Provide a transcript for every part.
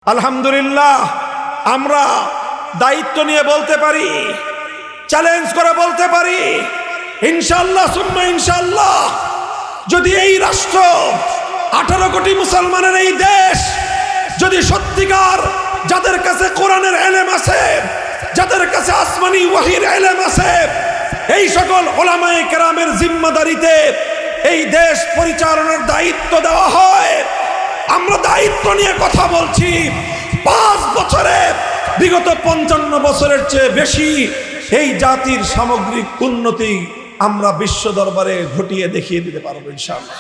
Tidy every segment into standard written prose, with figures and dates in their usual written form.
আলহামদুলিল্লাহ আমরা দায়িত্ব নিয়ে বলতে পারি, চ্যালেঞ্জ করে বলতে পারি, ইনশাআল্লাহ সুম্মা ইনশাআল্লাহ যদি এই রাষ্ট্র 18 কোটি মুসলমানের এই দেশ যদি সত্যিকার যাদের কাছে কোরআনের ইলম আছে, যাদের কাছে আসমানি ওয়াহির ইলম আছে, এই সকল উলামায়ে কেরামের জিম্মাদারিতে এই দেশ পরিচালনার দায়িত্ব দেওয়া হয়, আমরা দায়িত্ব নিয়ে কথা বলছি। 5 বছরে বিগত 55 বছরের চেয়ে বেশি এই জাতির সামগ্রিক উন্নতি আমরা বিশ্ব দরবারে ঘটিয়ে দেখিয়ে দিতে পারবো ইনশাআল্লাহ।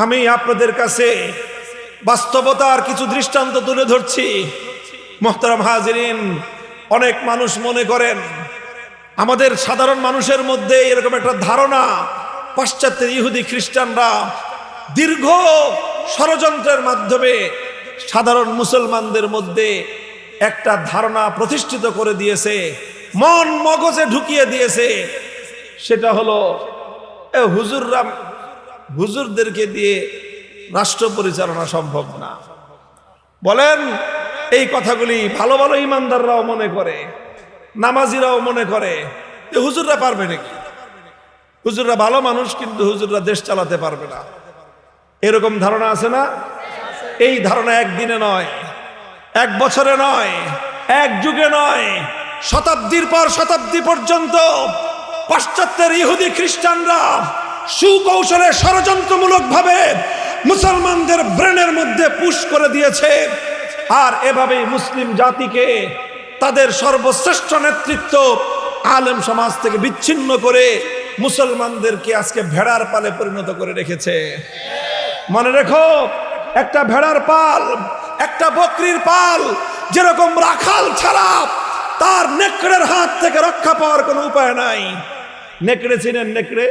আমি আপনাদের কাছে বাস্তবতার কিছু দৃষ্টান্ত তুলে ধরছি। মুহতারাম হাজিরিন, অনেক মানুষ মনে করেন আমাদের সাধারণ মানুষের মধ্যে এরকম একটা ধারণা, পাশ্চাত্যের ইহুদি খ্রিস্টানরা দীর্ঘ ষড়যন্ত্রের মাধ্যমে সাধারণ মুসলমানদের মধ্যে একটা ধারণা প্রতিষ্ঠিত করে দিয়েছে, মন মগজে ঢুকিয়ে দিয়েছে। সেটা হলো হুজুরদেরকে দিয়ে রাষ্ট্র পরিচালনা সম্ভব না। বলেন, এই কথাগুলি ভালো ভালো ইমানদাররাও মনে করে, নামাজিরাও মনে করে যে হুজুররা পারবে নাকি? হুজুররা ভালো মানুষ, কিন্তু হুজুররা দেশ চালাতে পারবে না, এরকম ধারণা আছে না? এই ধারণা একদিনে নয়, এক বছরে নয়, এক যুগে নয়, শতাব্দীর পর শতাব্দী পর্যন্ত পাশ্চাত্যের ইহুদি খ্রিস্টানরা সুকৌশলে ষড়যন্ত্রমূলক ভাবে মুসলমানদের ব্রেনের মধ্যে পুশ করে দিয়েছে। আর এভাবেই মুসলিম জাতিকে তাদের সর্বশ্রেষ্ঠ নেতৃত্ব আলেম সমাজ থেকে বিচ্ছিন্ন করে মুসলমানদেরকে আজকে ভেড়ার পালে পরিণত করে রেখেছে। মনে রেখো, একটা ভেড়ার পাল, একটা বকরির পাল যেরকম রাখাল ছাড়া তার নেকড়ের হাত থেকে রক্ষা পাওয়ার কোনো উপায় নাই। নেকড়ে চিনেন? নেকড়ে,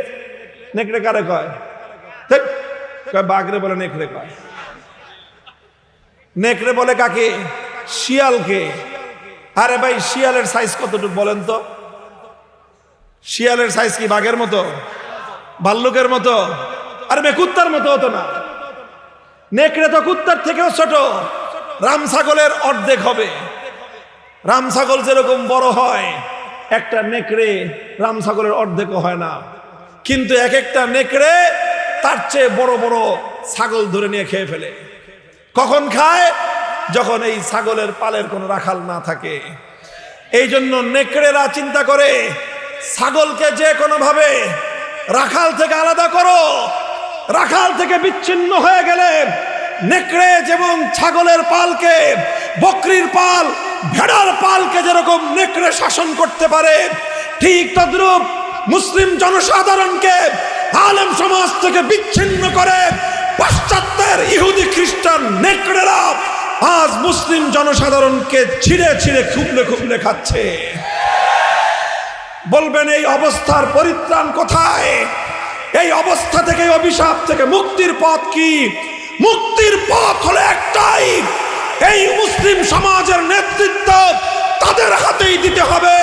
নেকড়ে কারে কয়? বাঘরে বলে নেকড়ে কয়। নেকড়ে বলে কাকে? শিয়ালকে। আরে ভাই, শিয়ালের সাইজ কতটুকু বলেন তো? শিয়ালের সাইজ কি বাঘের মতো, ভাল্লুকের মতো? আরে ভাই, কুত্তার মতো হতো না। নেকড়ে তো কুত্তার থেকেও ছোট, রাম ছাগলের অর্ধেক হবে। রাম ছাগল যেরকম বড় হয়, একটা নেকড়ে রাম ছাগলের অর্ধেকও হয় না। কিন্তু এক একটা নেকড়ে তার চেয়ে বড় বড় ছাগল ধরে নিয়ে খেয়ে ফেলে। কখন খায়? যখন এই ছাগলের পালের কোনো রাখাল না থাকে। এই জন্য নেকড়েরা চিন্তা করে ছাগলকে যে কোনো ভাবে রাখাল থেকে আলাদা করো। রাখাল থেকে বিচ্ছিন্ন হয়ে গেলে নেকড়ে যেমন ছাগলের পালকে, বকরির পাল, ভেড়ার পালকে যেরকম নেকড়ে শাসন করতে পারে, ঠিক তদ্রূপ মুসলিম জনসাধারণকে আলেম সমাজ থেকে বিচ্ছিন্ন করে পাশ্চাত্যের ইহুদি খ্রিস্টান নেকড়েরা আজ মুসলিম জনসাধারণকে ছিঁড়ে ছিঁড়ে খুবলে খুবলে খাচ্ছে। বলবেন, এই অবস্থার পরিত্রাণ কোথায়? এই অবস্থা থেকে, অভিশাপ থেকে মুক্তির পথ কি? মুক্তির পথ হলো একটাই, এই মুসলিম সমাজের নেতৃত্ব তাদের হাতেই দিতে হবে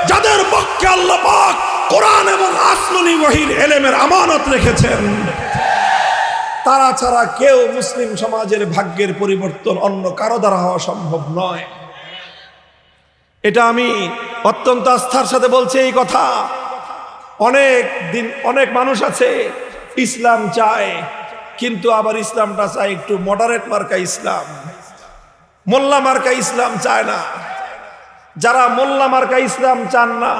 যাদের পক্ষে আল্লাহ পাক কোরআন এবং আসমানি ওয়াহির ইলমের আমানত রেখেছেন। তারা ছাড়া কেউ মুসলিম সমাজের ভাগ্যের পরিবর্তন অন্য কারো দ্বারা হওয়া সম্ভব নয়। এটা আমি অত্যন্ত আস্থার সাথে বলছি এই কথা। অনেক দিন অনেক মানুষ আছে ইসলাম চায়, কিন্তু আবার ইসলামটা চায় একটু মডারেট মার্কা ইসলাম, মোল্লা মার্কা ইসলাম চায় না। যারা মোল্লা মার্কা ইসলাম চান না,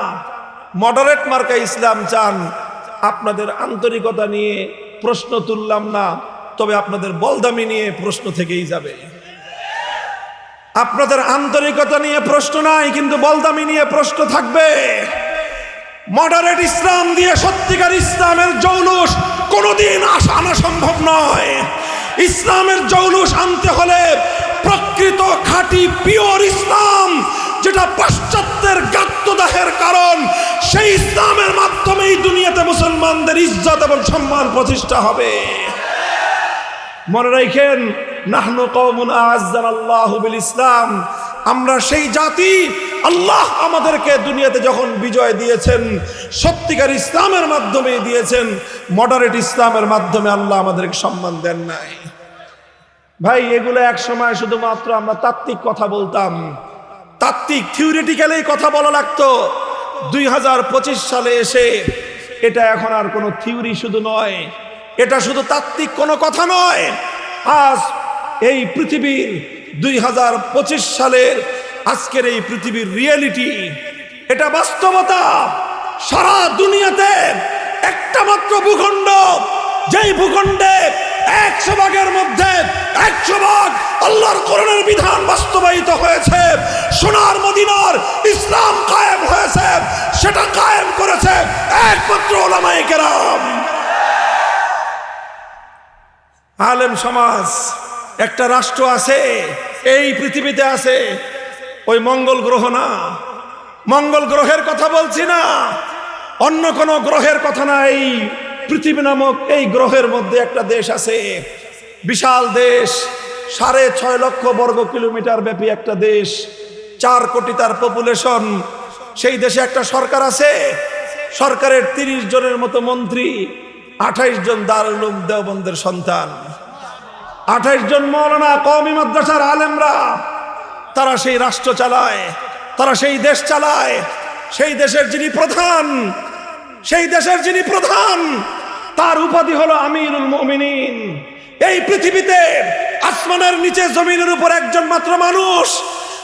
মডারেট মার্কা ইসলাম চান, আপনাদের আন্তরিকতা নিয়ে প্রশ্ন তুললাম না, তবে আপনাদের বলদামি নিয়ে প্রশ্ন থেকেই যাবে। আপনাদের আন্তরিকতা নিয়ে প্রশ্ন নাই, কিন্তু বলদামি নিয়ে প্রশ্ন থাকবে। মডারেট ইসলাম দিয়ে সত্যিকার ইসলামের জৌলুস কোনোদিন আনা সম্ভব নয়। ইসলামের জৌলুস আনতে হলে প্রকৃত খাঁটি পিওর ইসলাম, যেটা পাশ্চাত্যের গাত্রদাহের কারণ, সেই ইসলামের মাধ্যমেই দুনিয়াতে মুসলমানদের ইজ্জত এবং সম্মান প্রতিষ্ঠা হবে। মনে রাখেন, নাহনু কওমুন আ'আজ্জানাল্লাহু বিল ইসলাম, আমরা সেই জাতি, আল্লাহ আমাদেরকে দুনিয়াতে যখন বিজয় দিয়েছেন সত্যিকার ইসলামের মাধ্যমে দিয়েছেন, মডারেট ইসলামের মাধ্যমে আল্লাহ আমাদেরকে সম্মান দেন নাই। ভাই, এগুলো এক সময় শুধুমাত্র আমরা তাত্ত্বিক কথা বলতাম, তাত্ত্বিক থিওরিটিক্যালি কথা বলা লাগতো। 2025 সালে এসে এটা এখন আর কোনো থিওরি শুধু নয়, এটা শুধু তাত্ত্বিক কোনো কথা নয়। আজ এই পৃথিবীর 2025 সালের আজকের এই পৃথিবীর রিয়েলিটি, এটা বাস্তবতা। সারা দুনিয়াতে একটা মাত্র ভূখণ্ড, যেই ভূখণ্ডে 100 ভাগের মধ্যে 100 ভাগ আল্লাহর কোরআনের বিধান বাস্তবায়িত হয়েছে, সোনার মদিনার ইসলাম কায়েম হয়েছে, সেটা কায়েম করেছে একমাত্র উলামায়ে কেরাম, আলেম সমাজ। একটা রাষ্ট্র আছে এই পৃথিবীতে আছে, ওই মঙ্গল গ্রহ না, মঙ্গল গ্রহের কথা বলছি না, অন্য কোন গ্রহের কথা না। এই পৃথিবী নামক এই গ্রহের মধ্যে একটা দেশ আছে, বিশাল দেশ, 6.5 লক্ষ বর্গ কিলোমিটার ব্যাপী একটা দেশ, 4 কোটি তার পপুলেশন। সেই দেশে একটা সরকার আছে, সরকারের 30 জনের মতো মন্ত্রী, 28 জন দারুল উলুম দেওবন্দের সন্তান, 28 জন মাওলানা কওমি মাদ্রাসার আলেমরা, তারা সেই রাষ্ট্র চালায়, তারা সেই দেশ চালায়। সেই দেশের যিনি প্রধান, সেই দেশের যিনি প্রধান, তার উপাধি হলো আমিরুল মুমিনিন। এই পৃথিবীতে আসমানের নিচে জমিনের উপর একজন মাত্র মানুষ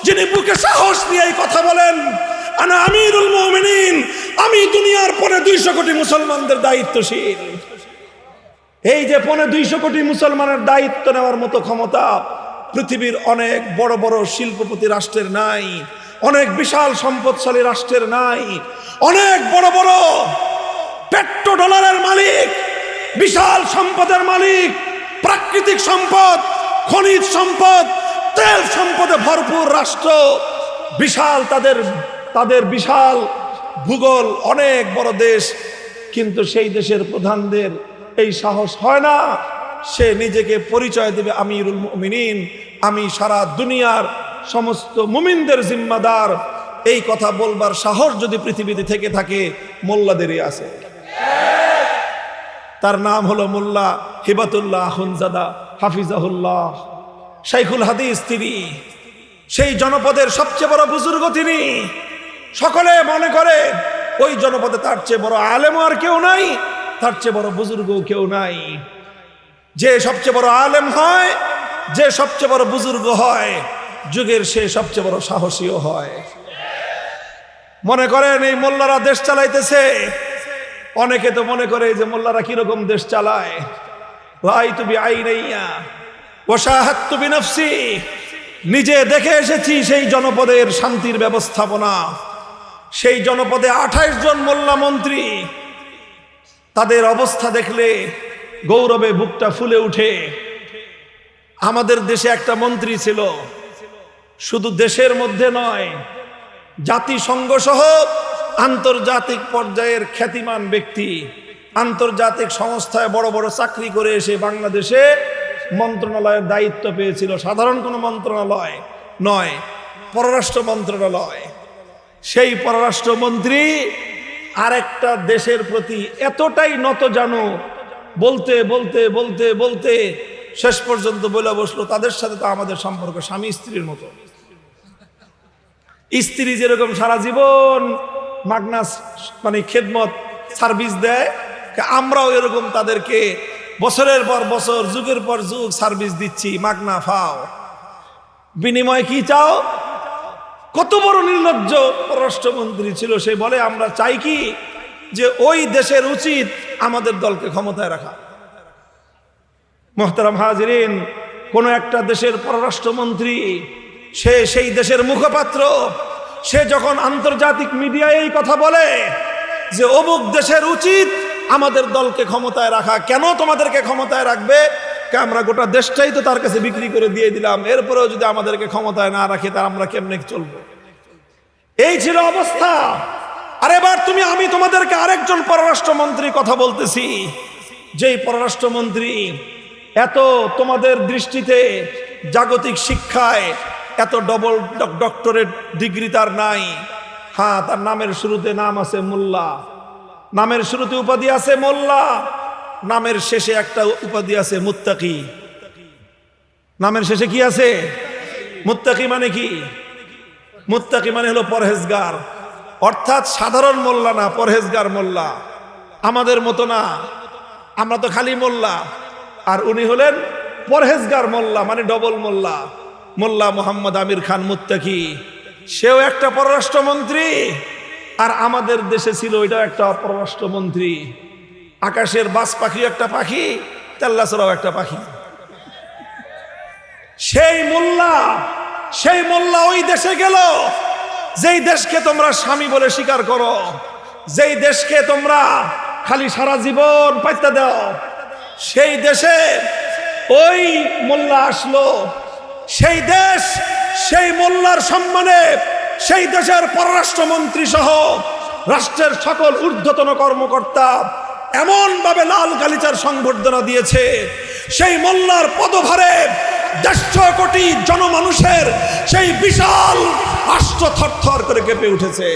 যিনি বুকে সাহস নিয়ে এই কথা বলেন, আনা আমিরুল মুমিনিন, আমি দুনিয়ার 250 কোটি মুসলমানদের দায়িত্বশীল। এই যে 250 কোটি মুসলমানের দায়িত্ব নেওয়ার মতো ক্ষমতা পৃথিবীর অনেক বড় বড় শিল্পপতি রাষ্ট্রের নাই, অনেক বিশাল সম্পদশালী রাষ্ট্রের নাই। অনেক বড় বড় পেট্রো ডলারের মালিক, বিশাল সম্পদের মালিক, প্রাকৃতিক সম্পদ, খনিজ সম্পদ, তেল সম্পদে ভরপুর রাষ্ট্র, বিশাল তাদের বিশাল ভূগোল, অনেক বড় দেশ, কিন্তু সেই দেশের প্রধানদের এই সাহস হয় না সে নিজেকে পরিচয় দেবে আমিরুল মুমিনিন, আমি সারা দুনিয়ার সমস্ত মুমিনদের জিম্মাদার। এই কথা বলবার সাহস যদি পৃথিবীতে থেকে থাকে, মোল্লাদেরই আছে। তার নাম হলো মোল্লা হিবাতুল্লাহ আখুনজাদা হাফিজাহুল্লাহ, শাইখুল হাদিস তিনি। সেই জনপদের সবচেয়ে বড় বুজুর্গ তিনি। সকলে মনে করে ওই জনপদে তার চেয়ে বড় আলেম আর কেউ নাই, তার চেয়ে বড় বুজুর্গ কেউ নাই। যে সবচেয়ে বড় আলেম হয়, যে সবচেয়ে বড় বুজুর্গ হয়, যুগের সে সবচেয়ে বড় সাহসীও হয়। মনে করেন এই মোল্লারা দেশ চালাইতেছে, অনেকে তো মনে করে যে মোল্লারা কিরকম দেশ চালায়। রাআইতু বিআইনাইয়া ওয়া শাহাদতু বিনফসি, নিজে দেখে এসেছি সেই জনপদের শান্তির ব্যবস্থাপনা। সেই জনপদে 28 জন মোল্লা মন্ত্রী, তাদের অবস্থা দেখলে গৌরবে বুকটা ফুলে উঠে। আমাদের দেশে একটা মন্ত্রী ছিল, শুধু দেশের মধ্যে নয়, জাতিসংঘ সহ আন্তর্জাতিক পর্যায়ের খ্যাতিমান ব্যক্তি, আন্তর্জাতিক সংস্থায় বড় বড় চাকরি করে এসে বাংলাদেশে মন্ত্রণালয়ের দায়িত্ব পেয়েছিল। সাধারণ কোনো মন্ত্রণালয় নয়, পররাষ্ট্র মন্ত্রণালয়। সেই পররাষ্ট্রমন্ত্রী আরেকটা দেশের প্রতি এতটাই নত জানো, বলতে বলতে বলতে বলতে শেষ পর্যন্ত বলে বসলো, তাদের সাথে তো আমাদের সম্পর্ক স্বামী স্ত্রীর মতো। স্ত্রী যেরকম সারা জীবন মাগনা মানে খেদমত সার্ভিস দেয়, আমরাও এরকম তাদেরকে বছরের পর বছর, যুগের পর যুগ সার্ভিস দিচ্ছি, মাগনা ফাও। বিনিময় কি চাও? কত বড় নির্লজ্জ পররাষ্ট্রমন্ত্রী ছিল সে। বলে আমরা চাই কি যে ওই দেশের উচিত আমাদের দলকে ক্ষমতায় রাখা। মোহতারাম হাজিরিন, কোন একটা দেশের পররাষ্ট্রমন্ত্রী, সে সেই দেশের মুখপাত্র, সে যখন আন্তর্জাতিক মিডিয়ায় এই কথা বলে যে অমুক দেশের উচিত আমাদের দলকে ক্ষমতায় রাখা, কেন তোমাদেরকে ক্ষমতায় রাখবে? আমরা গোটা দেশটাই তো তার কাছে বিক্রি করে দিয়ে দিলাম, এরপরেও যদি আমাদেরকে ক্ষমতায় না রাখে তা আমরা কেমনে চলবো? এই ছিল অবস্থা। আর এবার আমি তোমাদেরকে আরেকজন পররাষ্ট্রমন্ত্রী কথা বলতেছি, যেই পররাষ্ট্রমন্ত্রী এত তোমাদের দৃষ্টিতে জাগতিক শিক্ষায় এত ডবল ডক্টরেট ডিগ্রি তার নাই। হ্যাঁ, তার নামের শুরুতে নাম আছে মোল্লা, নামের শুরুতে উপাধি আছে মোল্লা, নামের শেষে একটা উপাধি আছে মুত্তাকি। নামের শেষে কি আছে? মুত্তাকি মানে কি? মুত্তাকি মানে হলো পরহেজগার, অর্থাৎ সাধারণ মোল্লা না, পরহেজগার মোল্লা। আমাদের মতো না, আমরা তো খালি মোল্লা, আর উনি হলেন পরহেজগার মোল্লা, মানে ডবল মোল্লা। মোল্লা মোহাম্মদ আমির খান মুত্তাকি, সেও একটা পররাষ্ট্রমন্ত্রী, আর আমাদের দেশে ছিল ওইটাও একটা পররাষ্ট্রমন্ত্রী। আকাশের বাজ পাখি একটা পাখি, তেল্লাছড়াও একটা পাখি। সেই মোল্লা ওই দেশে গেল, যেই দেশকে তোমরা স্বামী বলে স্বীকার করো, যেই দেশকে তোমরা খালি সারা জীবন পাইতে দাও, সেই দেশে ওই মোল্লা আসলো। সেই দেশ, সেই মোল্লার সম্মানে সেই দেশের পররাষ্ট্রমন্ত্রী সহ রাষ্ট্রের সকল ঊর্ধ্বতন কর্মকর্তা এমন ভাবে লাল গালিচার সংবর্ধনা দিয়েছে, সেই মোল্লার পদভারে 150 কোটি জনমানুষের সেই বিশাল রাষ্ট্র থরথর করে কেঁপে উঠেছে।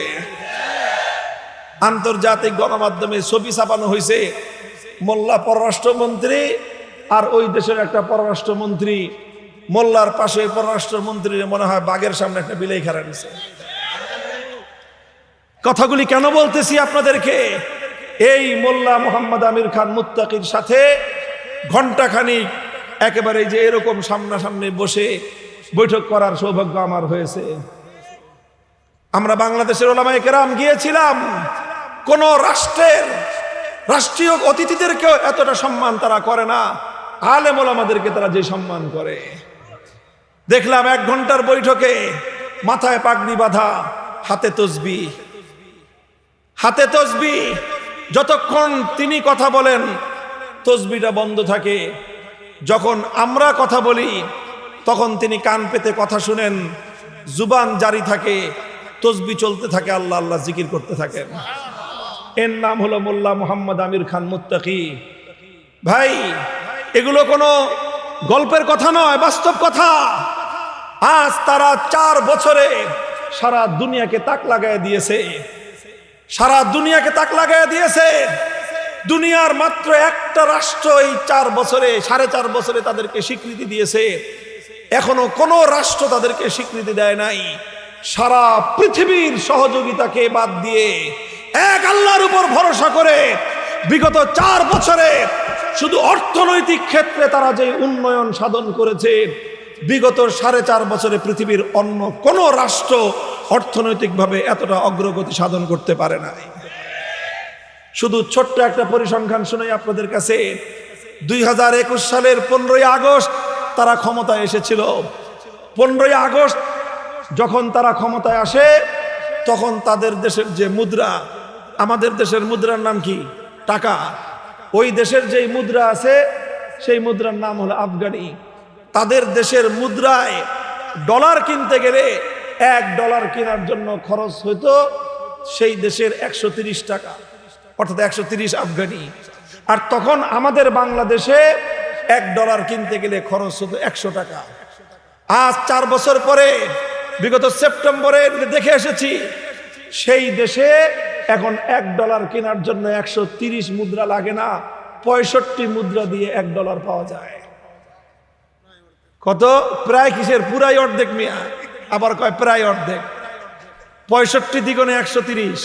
আন্তর্জাতিক গণমাধ্যমে ছবি ছাপানো হয়েছে, মোল্লা পররাষ্ট্রমন্ত্রী আর ওই দেশের একটা পররাষ্ট্রমন্ত্রী, মোল্লার পাশে পররাষ্ট্রমন্ত্রীর মনে হয় বাঘের সামনে একটা বিলাই খাড়া দিয়েছে। কথাগুলি কেন বলতেছি আপনাদেরকে? এই মোল্লা মোহাম্মদ আমির খান মুত্তাকির সাথে ঘণ্টাখানিক একেবারে যে এরকম সামনাসামনি বসে বৈঠক করার সৌভাগ্য আমার হয়েছে। আমরা বাংলাদেশের ওলামায়ে কেরাম গিয়েছিলাম। কোন রাষ্ট্রের রাষ্ট্রীয় অতিথিদেরকেও এতটা সম্মান তারা করে না, আলেম ওলামাদেরকে তারা যে সম্মান করে। দেখলাম 1 ঘন্টার বৈঠকে মাথায় পাগড়ি বাঁধা, হাতে তসবিহ, যতক্ষণ তিনি কথা বলেন তসবিহটা বন্ধ থাকে। যখন আমরা কথা বলি তখন তিনি কান পেতে কথা শুনেন, জুবান জারি থাকে, তসবিহ চলতে থাকে, আল্লাহ আল্লাহ জিকির করতে থাকেন। এর নাম হলো মোল্লা মোহাম্মদ আমির খান মুত্তাকি। ভাই, এগুলো কোনো গল্পের কথা নয়, বাস্তব কথা। আজ তারা 4 বছরে সারা দুনিয়াকে তাক লাগায় দিয়েছে, সারা দুনিয়াকে তাক লাগায় দিয়েছে। দুনিয়ার মাত্র একটা রাষ্ট্র এই 4 বছরে, 4.5 বছরে তাদেরকে স্বীকৃতি দিয়েছে। এখনো কোনো রাষ্ট্র তাদেরকে স্বীকৃতি দেয় নাই। সারা পৃথিবীর সহযোগিতাকে বাদ দিয়ে এক আল্লাহর উপর ভরসা করে বিগত 4 বছরে শুধু অর্থনৈতিক ক্ষেত্রে তারা যে উন্নয়ন সাধন করেছে, বিগত 4.5 বছরে পৃথিবীর অন্য কোনো রাষ্ট্র অর্থনৈতিকভাবে এতটা অগ্রগতি সাধন করতে পারে নাই। শুধু ছোট্ট একটা পরিসংখ্যান শুনাই আপনাদের কাছে। 2021 সালের 15ই আগস্ট তারা ক্ষমতায় এসেছিল। 15ই আগস্ট যখন তারা ক্ষমতায় আসে, তখন তাদের দেশের যে মুদ্রা, আমাদের দেশের মুদ্রার নাম কি? টাকা। ওই দেশের যেই মুদ্রা আছে সেই মুদ্রার নাম হলো আফগানি। তাদের দেশের মুদ্রায় ডলার কিনতে গেলে $1 কেনার জন্য খরচ হইতো সেই দেশের 130 টাকা, অর্থাৎ 130 আফগানি। আর তখন আমাদের বাংলাদেশে $1 কিনতে গেলে খরচ হতো 100 টাকা। আজ 4 বছর পরে বিগত সেপ্টেম্বরে দেখে এসেছি, সেই দেশে এখন $1 কেনার জন্য 130 মুদ্রা লাগে না, 65 মুদ্রা দিয়ে $1 পাওয়া যায়। কত? প্রায় কিসের? পুরাই অর্ধেক মিয়া। আবার কয় প্রায় অর্ধেক। 65 দ্বিগুণে 130,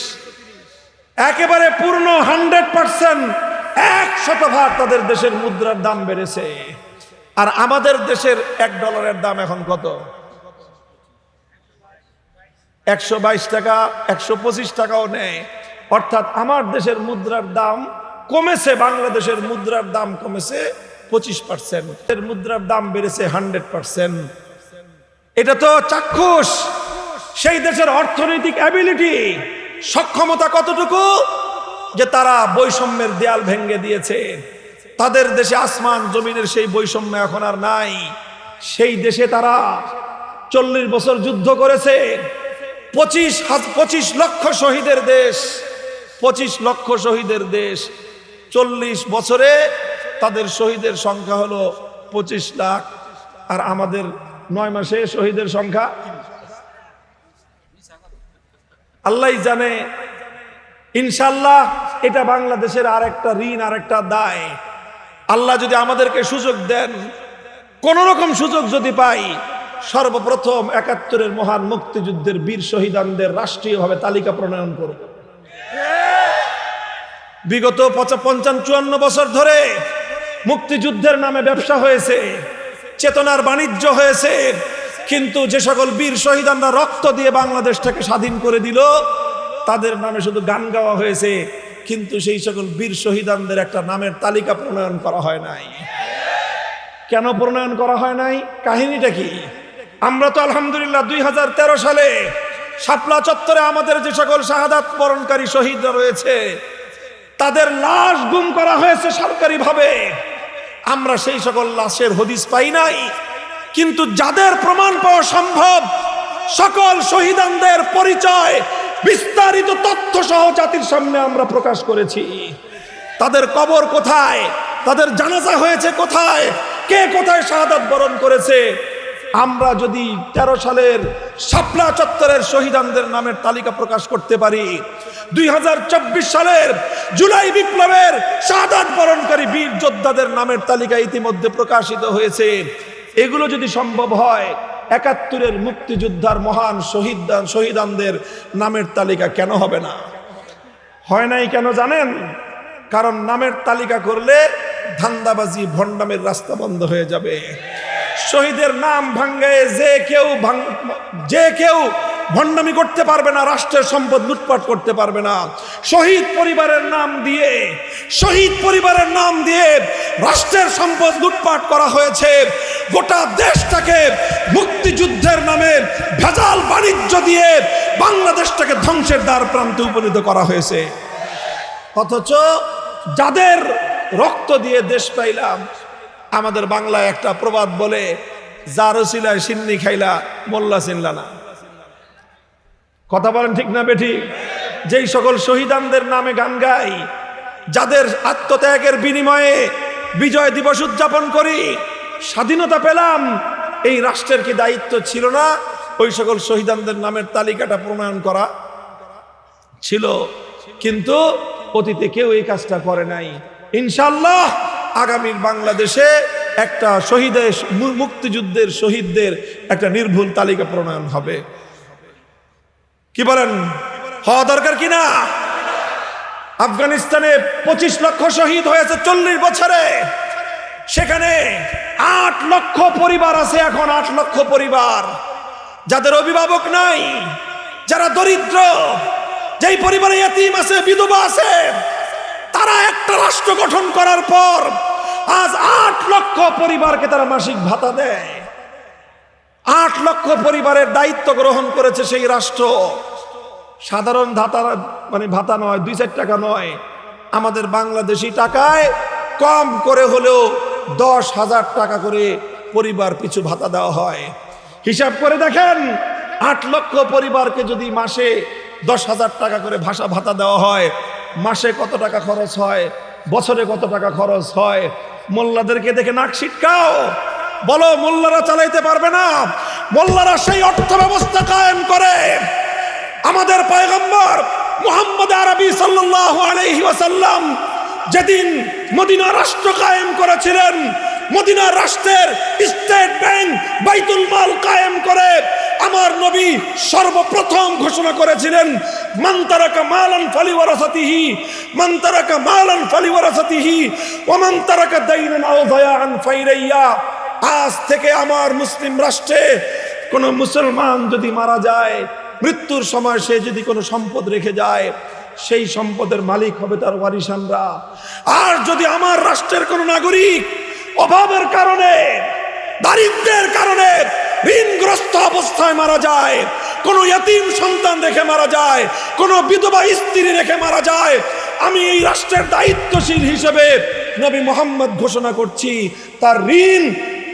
একেবারে পূর্ণ 100%, 100% তাদের দেশের মুদ্রার দাম বেড়েছে। আর আমাদের দেশের $1 দাম এখন কত? 122 টাকা, 125 টাকাও নেয়। অর্থাৎ আমার দেশের মুদ্রার দাম কমেছে, বাংলাদেশের মুদ্রার দাম কমেছে 25%, এর মুদ্রার দাম বেড়েছে 100%। এটা তো চাক্ষুষ সেই দেশের অর্থনৈতিক অ্যাবিলিটি, সক্ষমতা কতটুকু, যে তারা বৈষম্যের দেয়াল ভেঙে দিয়েছে। তাদের দেশে আসমান জমিনের সেই বৈষম্য এখন আর নাই। সেই দেশে তারা 40 বছর যুদ্ধ করেছে, 25 লক্ষ শহীদের দেশ, 25 লক্ষ শহীদের দেশ, 40 বছরে তাদের শহীদের সংখ্যা হলো 25 লাখ, আর আমাদের 9 মাসে শহীদের সংখ্যা আল্লাহ জানে। ইনশাআল্লাহ এটা বাংলাদেশের আরেকটা ঋণ, আরেকটা দায়। আল্লাহ যদি আমাদেরকে সুযোগ দেন, কোন রকম সুযোগ যদি পাই, সর্বপ্রথম 71-এর মহান মুক্তিযুদ্ধের বীর শহীদানদের রাষ্ট্রীয়ভাবে তালিকা প্রণয়ন করব। বিগত 55-54 বছর ধরে মুক্তিযুদ্ধের নামে ব্যবসা হয়েছে, চেতনার বাণিজ্য হয়েছে, কিন্তু যে সকল বীর শহীদানরা রক্ত দিয়ে বাংলাদেশটাকে স্বাধীন করে দিল, তাদের নামে শুধু গান গাওয়া হয়েছে, কিন্তু সেই সকল বীর শহীদানদের একটা নামের তালিকা প্রণয়ন করা হয় নাই। কেন প্রণয়ন করা হয় নাই? কাহিনীটা কি? আমরা তো আলহামদুলিল্লাহ 2013 সালে শাপলা চত্বরে আমাদের যে সকল শাহাদাত বরণকারী শহীদরা রয়েছে, তাদের লাশ গুম করা হয়েছে সরকারিভাবে। আমরা সেই সকল লাশের হদিস পাই নাই, কিন্তু যাদের প্রমাণ পাওয়া সম্ভব, সকল শহীদানদের পরিচয় বিস্তারিত তথ্য সহ জাতির সামনে আমরা প্রকাশ করেছি। তাদের কবর কোথায়, তাদের জানাজা হয়েছে কোথায়, কে কোথায় শাহাদাত বরণ করেছে। আমরা যদি 13 সালের শাপলা চত্বরের শহীদানদের নামের তালিকা প্রকাশ করতে পারি, 2024 সালের জুলাই বিপ্লবের শাহাদাত বরণকারী বীর যোদ্ধাদের নামের তালিকা ইতিমধ্যে প্রকাশিত হয়েছে, এগুলো যদি সম্ভব হয়, 71-এর মুক্তিযোদ্ধার মহান শহীদানদের নামের তালিকা কেন হবে না? হয় নাই কেন জানেন? কারণ নামের তালিকা করলে ধান্দাবাজি ভণ্ডামের রাস্তা বন্ধ হয়ে যাবে। শহীদের নাম ভাঙ্গে যে কেউ ভণ্ডামি করতে পারবে না, রাষ্ট্রের সম্পদ লুটপাট করতে পারবে না। শহীদ পরিবারের নাম দিয়ে রাষ্ট্রের সম্পদ লুটপাট করা হয়েছে। গোটা দেশটাকে মুক্তিযুদ্ধের নামে ভেজাল বাণিজ্য দিয়ে বাংলাদেশটাকে ধ্বংসের দ্বার প্রান্তে উপনীত করা হয়েছে। অথচ যাদের রক্ত দিয়ে দেশ পাইলাম, আমাদের বাংলায় একটা প্রবাদ বলে, যার ওসিলায় সিন্নি খাইলা মোল্লা চিনলা না। কথা বলেন ঠিক না বেঠিক? যেই সকল শহীদানদের নামে গান গাই, যাদের আত্মত্যাগের বিনিময়ে বিজয় দিবস উদযাপন করি, স্বাধীনতা পেলাম, এই রাষ্ট্রের কি দায়িত্ব ছিল না ওই সকল শহীদানদের নামের তালিকাটা প্রণয়ন করা? ছিল, কিন্তু অতীতে কেউ এই কাজটা করে নাই। ইনশাআল্লাহ আগামীর বাংলাদেশে একটা মুক্তিযুদ্ধের শহীদদের একটা নির্ভুল তালিকা প্রণয়ন হবে। কি বলেন, হওয়া দরকার কিনা? আফগানিস্তানে 25 লক্ষ শহীদ হয়েছে 40 বছরে, সেখানে 8 লক্ষ পরিবার আছে। এখন 8 লক্ষ পরিবার যাদের অভিভাবক নাই, যারা দরিদ্র, যেই পরিবারে ইতিম আছে, বিধবা আছে, তারা একটা রাষ্ট্র গঠন করার পর আজ 8 লক্ষ পরিবারকে তারা মাসিক ভাতা দেয়। 8 লক্ষ পরিবারের দায়িত্ব গ্রহণ করেছে সেই রাষ্ট্র। সাধারণ ভাতা নয়, 2-4 টাকা নয়, আমাদের বাংলাদেশি টাকায় কম করে হলেও 10,000 টাকা করে পরিবার পিছু ভাতা দেওয়া হয়। হিসাব করে দেখেন, 8 লক্ষ পরিবারকে যদি মাসে 10,000 টাকা করে ভাতা দেওয়া হয়, মাসে কত টাকা খরচ হয়, বছরে কত টাকা খরচ হয়? মোল্লাদেরকে দেখে নাক ছিটকাও, বলো মোল্লারা চালাইতে পারবে না? মোল্লারা সেই অর্থ ব্যবস্থা কায়েম করে। আমাদের পয়গম্বর মুহাম্মদ আরবি সাল্লাল্লাহু আলাইহি ওয়াসাল্লাম যেদিন মদিনা রাষ্ট্র কায়েম করেছিলেন, মদিনা রাষ্ট্রের স্টেট ব্যাংক বাইতুল মাল কায়েম করে আমার নবী সর্বপ্রথম ঘোষণা করেছিলেন, মান তারাকা মালান ফালিওয়ারাসাতিহি, মান তারাকা মালান ফালিওয়ারাসাতিহি ওয়া মান তারাকা দাইনান আও যায়ান ফাইরাইয়া। আজ থেকে আমার মুসলিম রাষ্ট্রে কোন মুসলমান যদি মারা যায়, মৃত্যুর সময় সে যদি কোনো সম্পদ রেখে যায়, সেই সম্পদের মালিক হবে তার ওয়ারিসানরা। আর যদি আমার রাষ্ট্রের কোনো নাগরিক অভাবের কারণে, দারিদ্র্যের কারণে, ঋণগ্রস্ত অবস্থায় মারা যায়, কোনো ইতিম সন্তান রেখে মারা যায়, কোনো বিধবা স্ত্রী রেখে মারা যায়, আমি এই রাষ্ট্রের দায়িত্বশীল হিসেবে নবী মুহাম্মদ ঘোষণা করছি, তার ঋণ,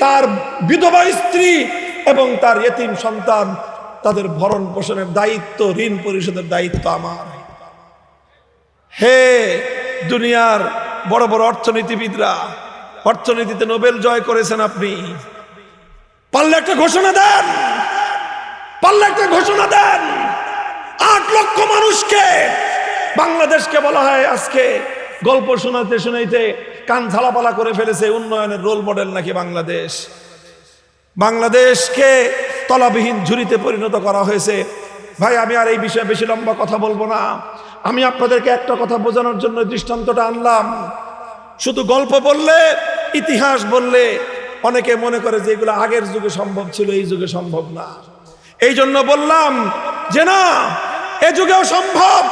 তার বিধবা স্ত্রী এবং তার ইতিম সন্তান তাদের ভরণ পোষণের দায়িত্ব, ঋণ পরিশোধের দায়িত্ব আমার। হে দুনিয়ার বড় বড় অর্থনীতিবিদরা, অর্থনীতিতে নোবেল জয় করেছেন আপনি, পারলে একটা ঘোষণা দেন, পারলে একটা ঘোষণা দেন। 8 লক্ষ মানুষকে, বাংলাদেশকে বলা হয় আজকে গল্প শোনাতে শোনাইতে কান ঝালাপালা করে ফেলেছে, উন্নয়নের রোল মডেল নাকি বাংলাদেশ। বাংলাদেশকে তলাবিহীন ঝুড়িতে পরিণত করা হয়েছে। ভাই আমি আর এই বিষয়ে বেশি লম্বা কথা বলবো না, আমি আপনাদেরকে একটা কথা বোঝানোর জন্য দৃষ্টান্তটা আনলাম। শুধু গল্প বললে, ইতিহাস বললে অনেকে মনে করে যে এগুলো আগের যুগে সম্ভব ছিল, এই যুগে সম্ভব না। এই জন্য বললাম যে না, এ যুগেও সম্ভব।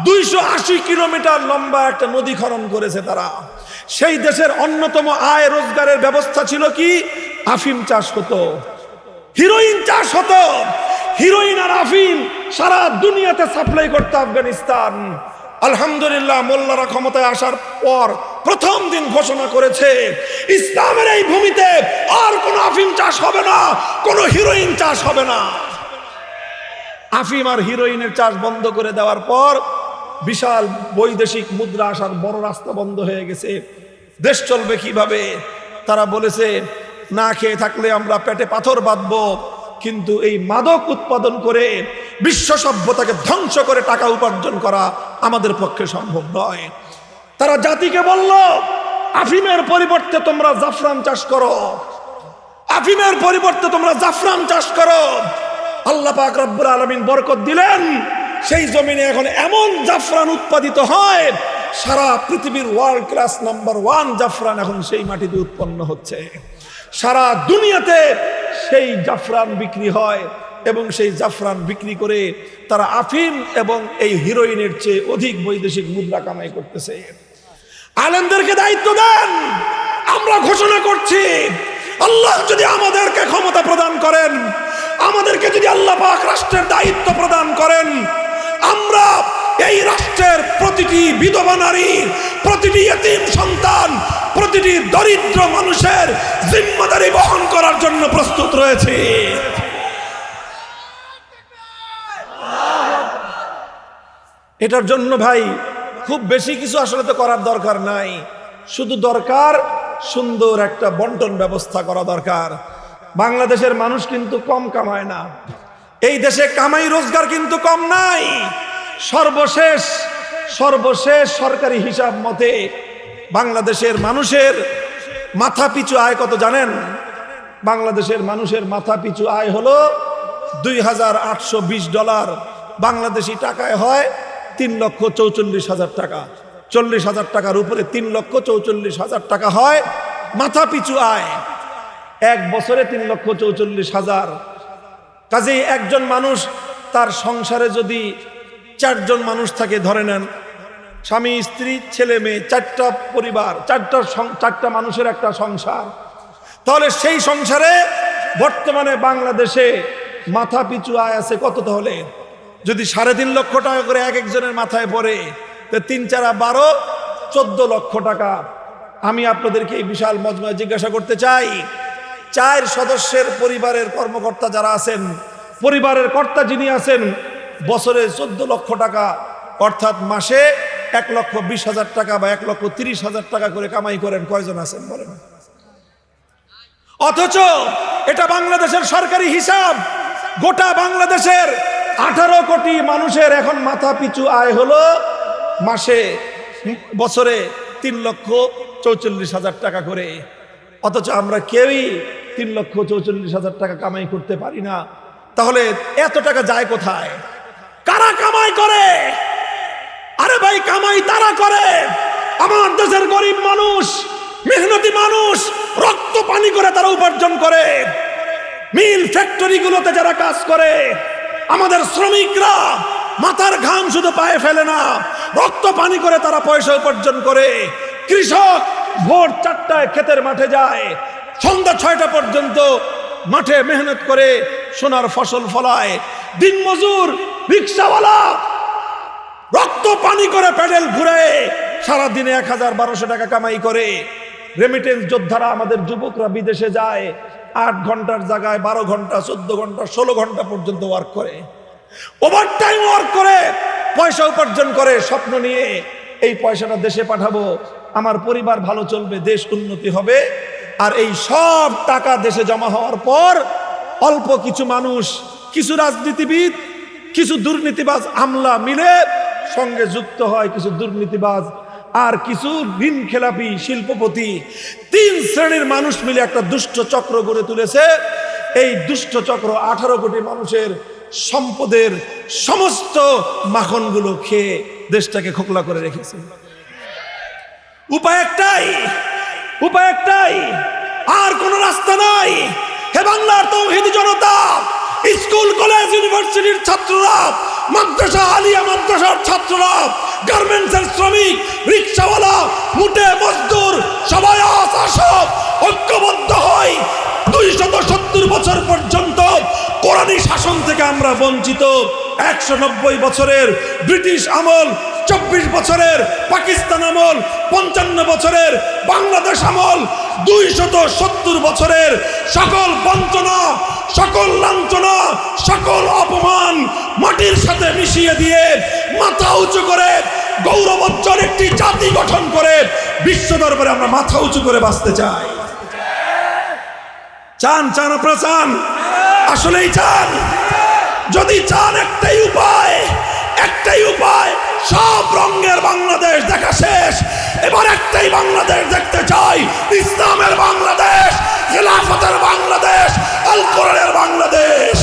280 কিলোমিটার লম্বা একটা নদী খনন করেছে তারা। সেই দেশের অন্যতম আয় রোজগারের ব্যবস্থা ছিল কি? আফিম চাষ হতো, হিরোইন চাষ হতো। হিরোইন আর আফিম সারা দুনিয়াতে সাপ্লাই করতো আফগানিস্তান। আলহামদুলিল্লাহ, মোল্লারা ক্ষমতায় আসার পর প্রথম দিন ঘোষণা করেছে ইসলামের এই ভূমিতে আর কোনো আফিম চাষ হবে না, কোনো হিরোইন চাষ হবে না। আফিম আর হিরোইনের চাষ বন্ধ করে দেওয়ার পর বিশাল বৈদেশিক মুদ্রা আসার বড় রাস্তা বন্ধ হয়ে গেছে। দেশ চলবে কিভাবে? তারা বলেছে না খেয়ে থাকলে আমরা পেটে পাথর বাঁধবো, কিন্তু এই মাদক উৎপাদন করে বিশ্ব সভ্যতাকে ধ্বংস করে টাকা উপার্জন করা আমাদের পক্ষে সম্ভব নয়। তারা জাতিকে বলল আফিমের পরিবর্তে তোমরা জাফরান চাষ করো, আফিমের পরিবর্তে তোমরা জাফরান চাষ করো। আল্লাহ পাক রব্বুল আলামিন বরকত দিলেন, সেই জমিনে এখন এমন জাফরান উৎপাদিত হয়, সারা পৃথিবীর ওয়ার্ল্ড ক্লাস নাম্বার 1 জাফরান এখন সেই মাটিতে উৎপন্ন হচ্ছে। সারা দুনিয়াতে সেই জাফরান বিক্রি হয় এবং সেই জাফরান বিক্রি করে তারা আফিম এবং এই হিরোইনের চেয়ে অধিক বৈদেশিক মুদ্রা কামাই করতেছে। আলেমদেরকে দায়িত্ব দেন। আমরা ঘোষণা করছি, আল্লাহ যদি আমাদেরকে ক্ষমতা প্রদান করেন, আমাদেরকে যদি আল্লাহ পাক রাষ্ট্রের দায়িত্ব প্রদান করেন, আমরা এই রাষ্ট্রের প্রতিটি বিধবা নারী, প্রতিটি ইতিম সন্তান, প্রতিটি দরিদ্র মানুষের জিম্মাদারি বহন করার জন্য প্রস্তুত রয়েছে। এটার জন্য ভাই খুব বেশি কিছু আসলে তো করার দরকার নাই, শুধু দরকার সুন্দর একটা বন্টন ব্যবস্থা করা দরকার। বাংলাদেশের মানুষ কিন্তু কম কামায় না, এই দেশে কামাই রোজগার কিন্তু কম নাই। সর্বশেষ সরকারি হিসাব মতে বাংলাদেশের মানুষের মাথা পিছু আয় কত জানেন? বাংলাদেশের মানুষের মাথা পিছু আয় হলো $2,820। বাংলাদেশি টাকায় হয় 3,44,000 টাকা। 40,000 টাকার উপরে 3,44,000 টাকা হয় মাথা পিছু আয়। এক বছরে 3,44,000। কাজেই একজন মানুষ, তার সংসারে যদি 4 জন মানুষ থাকে, ধরে নেন স্বামী স্ত্রী ছেলে মেয়ে, 4টা পরিবার, 4টা মানুষের একটা সংসার, তাহলে সেই সংসারে বর্তমানে বাংলাদেশে মাথা পিছু আয় আছে কত? তাহলে যদি 3.5 লক্ষ টাকা করে এক একজনের মাথায় পড়ে, তো 3 4 12, 14 লক্ষ টাকা। আমি আপনাদেরকে এই বিশাল মজমায় জিজ্ঞাসা করতে চাই, 4 সদস্যের পরিবারের কর্মকর্তা যারা আছেন, পরিবারের কর্তা যিনি আছেন, বছরে 14 লক্ষ টাকা অর্থাৎ মাসে 1,20,000 টাকা বা 1,30,000 টাকা করে কামাই করেন, কয়জন আছেন বলেন? অথচ এটা বাংলাদেশের সরকারি হিসাব। গোটা বাংলাদেশের 18 কোটি মানুষের এখন মাথা পিছু আয় হলো বছরে 3,44,000 টাকা করে। অথচ আমরা কেউই 3,44,000 টাকা কামাই করতে পারি না। তাহলে এত টাকা যায় কোথায়? কারা কামাই করে? আরে ভাই, কামাই তারা করে, আমার দেশের গরিব মানুষ, মেহনতি মানুষ, রক্ত পানি করে তারা উপার্জন করে। মিল ফ্যাক্টরিগুলোতে যারা কাজ করে, আমাদের শ্রমিকরা মাথার ঘাম শুধু পায়ে ফেলে না, রক্ত পানি করে তারা পয়সা উপার্জন করে। কৃষক ভোর 4টায় ক্ষেতের মাঠে যায়, সন্ধ্যা 6টা পর্যন্ত মাঠে মেহনত করে সোনার ফসল ফলায়। দিনমজুর রিক্সাওয়ালা রক্ত পানি করে প্যাডেল ঘুরে সারাদিনে 1,000-1,200 টাকা কামাই করে। রেমিটেন্স যোদ্ধারা, আমাদের যুবকরা বিদেশে যায়, 8 ঘন্টার জায়গায় 12 ঘন্টা, 14 ঘন্টা, 16 ঘন্টা পর্যন্ত ওয়ার্ক করে, ওভার টাইম ওয়ার্ক করে, পয়সা উপার্জন করে, স্বপ্ন নিয়ে এই পয়সাটা দেশে পাঠাবো, আমার পরিবার ভালো চলবে, দেশ উন্নতি হবে। আর এই সব টাকা দেশে জমা হওয়ার পর অল্প কিছু মানুষ, কিছু রাজনীতিবিদ, কিছু দুর্নীতিবাজ আমলা মিলে সঙ্গে যুক্ত হয়, কিছু দুর্নীতিবাজ আর কিছু ঋণ খেলাপি শিল্পপতি, 3 শ্রেণীর মানুষ মিলে একটা দুষ্ট চক্র গড়ে তুলেছে। এই দুষ্ট চক্র 18 কোটি মানুষের সম্পদের সমস্ত মাখনগুলো খেয়ে দেশটাকে খোকলা করে রেখেছে। উপায় একটাই, আর কোন রাস্তা নাই। হে বাংলার তৌহিদি জনতা, স্কুল কলেজ ইউনিভার্সিটির ছাত্ররা, মাদ্রাসা আলিয়া মাদ্রাসার ছাত্ররা, গার্মেন্টসের শ্রমিক, রিক্সাওয়ালা, মুটে মজদুর, সবাই আসো ঐক্যবদ্ধ হয়। 270 বছর পর্যন্ত কোরআনী শাসন থেকে আমরা বঞ্চিত। 190 বছরের ব্রিটিশ আমল, 24 বছরের পাকিস্তান আমল, 55 বছরের বাংলাদেশ আমল, 270 বছরের সকল বঞ্চনা, সকল লাঞ্ছনা, সকল অপমান মাটির সাথে মিশিয়ে দিয়ে মাথা উঁচু করে গৌরবোজ্জ্বল একটি জাতি গঠন করে বিশ্ব দরবারে আমরা মাথা উঁচু করে বাঁচতে চাই। চান আপনারা চান? আসলেই চান? যদি চান, একটাই উপায়, সব রঙের বাংলাদেশ দেখা শেষ, এবার একটাই বাংলাদেশ দেখতে চাই, ইসলামের বাংলাদেশ, খেলাফতের বাংলাদেশ, আল কোরআনের বাংলাদেশ।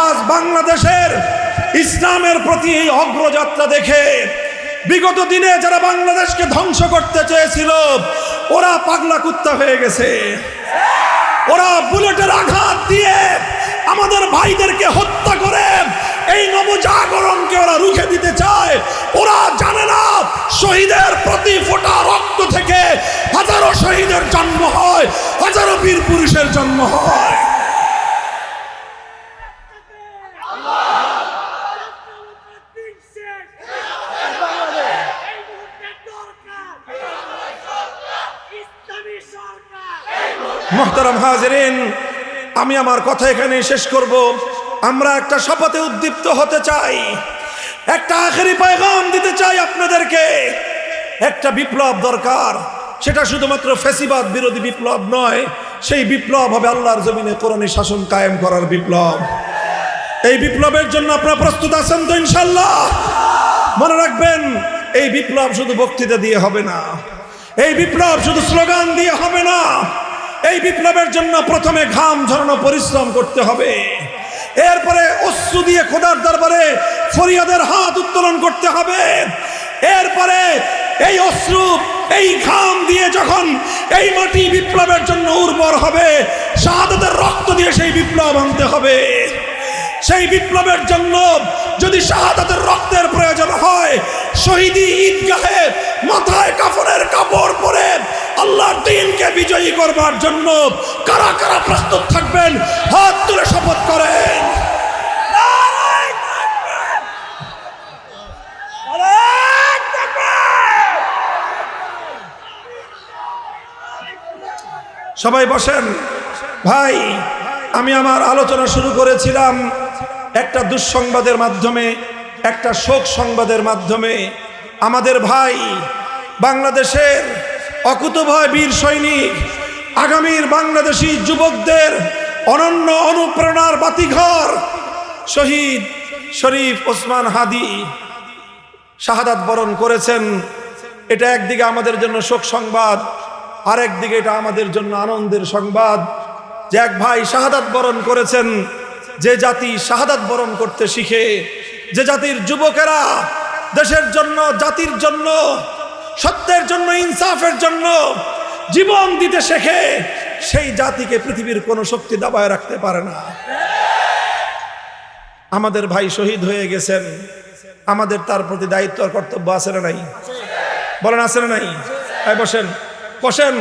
আজ বাংলাদেশের ইসলামের প্রতি এই অগ্রযাত্রা দেখে বিগত দিনে যারা বাংলাদেশকে ধ্বংস করতে চেয়েছিল ওরা পাগলা কুত্তা হয়ে গেছে। ওরা বুলেটের আঘাত দিয়ে আমাদের ভাইদেরকে হত্যা করে এই নবজাগরণকে ওরা রুখে দিতে চায়। ওরা জানে না শহীদের প্রতি ফোঁটা রক্ত থেকে হাজারো শহীদের জন্ম হয়, হাজারো বীর পুরুষের জন্ম হয়। মুহতারাম হাজিরিন, আমি আমার কথা এখানে শেষ করব। আমরা একটা শপথে উদ্দীপ্ত হতে চাই, একটা আখেরি পয়গাম দিতে চাই আপনাদেরকে। একটা বিপ্লব দরকার, সেটা শুধুমাত্র ফ্যাসিবাদ বিরোধী বিপ্লব নয়, সেই বিপ্লব হবে আল্লাহর জমিনে কোরআনী শাসন কায়েম করার বিপ্লব। এই বিপ্লবের জন্য আপনারা প্রস্তুত আছেন তো ইনশাআল্লাহ? মনে রাখবেন, এই বিপ্লব শুধু বক্তৃতা দিয়ে হবে না, এই বিপ্লব শুধু স্লোগান দিয়ে হবে না। এই বিপ্লবের জন্য প্রথমে ঘাম ঝরানো পরিশ্রম করতে হবে, এরপরে অশ্রু দিয়ে খোদার দরবারে ফরিয়াদের হাত উত্তোলন করতে হবে, এরপরে এই অশ্রু এই ঘাম দিয়ে যখন এই মাটি বিপ্লবের জন্য উর্বর হবে, শাহাদাতের রক্ত দিয়ে সেই বিপ্লব আনতে হবে। সেই বিপ্লবের জন্য যদি শাহাদাতের রক্তের প্রয়োজন হয়, শহীদি ঈদগাহে মাথায় কাফনের কাপড় পরে আল্লাহর দ্বীনকে বিজয়ী করবার জন্য কারা কারা প্রস্তুত থাকবেন? হাত তুলে শপথ করেন। সবাই বসেন। ভাই, আমি আমার আলোচনা শুরু করেছিলাম একটা দুঃসংবাদের মাধ্যমে, একটা শোক সংবাদের মাধ্যমে। আমাদের ভাই, বাংলাদেশের অকুতোভয় বীর সৈনিক, আগামীর বাংলাদেশি যুবকদের অনন্য অনুপ্রেরণার বাতিঘর শহীদ শরীফ ওসমান হাদি শাহাদাত বরণ করেছেন। এটা একদিকে আমাদের জন্য শোক সংবাদ, আরেকদিকে এটা আমাদের জন্য আনন্দের সংবাদ যে এক ভাই শাহাদাত বরণ করেছেন। যে জাতি শাহাদাত বরণ করতে শিখে, যে জাতির যুবকেরা দেশের জন্য, জাতির জন্য, সত্যের জন্য, ইনসাফের জন্য জীবন দিতে শেখে, সেই জাতিকে পৃথিবীর কোনো শক্তি দাবায় রাখতে পারে না। আমাদের ভাই শহীদ হয়ে গেছেন, আমাদের তার প্রতি দায়িত্ব আর কর্তব্য আছে না নাই? বলেন আছে না নাই? বসেন বসেন।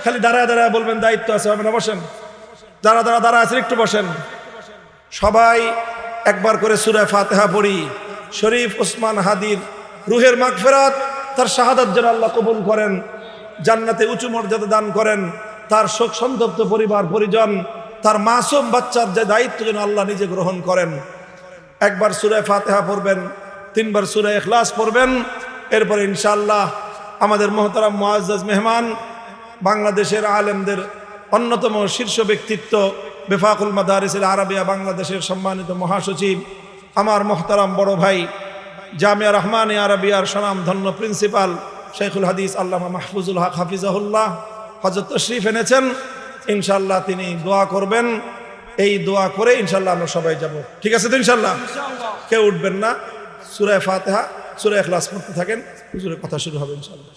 খালি দাঁড়ায় দাঁড়ায় বলবেন দায়িত্ব আছে, হবে না, বসেন। যারা যারা দাঁড়া আছেন একটু বসেন। সবাই একবার করে সূরা ফাতিহা পড়ি। শরীফ ওসমান হাদির রুহের মাগফিরাত, তার শাহাদাত যেন আল্লাহ কবুল করেন, জান্নাতে উঁচু মর্যাদা দান করেন। তার শোক সন্তপ্ত পরিবার পরিজন, তার মাসুম বাচ্চার যে দায়িত্ব যেন আল্লাহ নিজে গ্রহণ করেন। একবার সূরা ফাতিহা পড়বেন, 3 বার সূরা ইখলাস পড়বেন। এরপরে ইনশাআল্লাহ আমাদের মুহতারাম মুআজ্জাজ মেহমান, বাংলাদেশের আলেমদের অন্যতম শীর্ষ ব্যক্তিত্ব, বেফাকুল মাদারিসিল আরাবিয়া বাংলাদেশের সম্মানিত মহাসচিব, আমার মুহতারাম বড় ভাই, জামিয়া রহমানে আরাবিয়ার স্বনামধন্য প্রিন্সিপাল শেখুল হাদিস আল্লামা মাহফুজুল হক হাফিজাহুল্লাহ হযরত তশরিফ এনেছেন। ইনশাআল্লাহ তিনি দোয়া করবেন। এই দোয়া করে ইনশাআল্লাহ আমরা সবাই যাব। ঠিক আছে তো? ইনশাআল্লাহ কেউ উঠবেন না। সূরা ফাতিহা, সূরা ইখলাস পড়তে থাকেন, হুজুরের কথা শুরু হবে ইনশাআল্লাহ।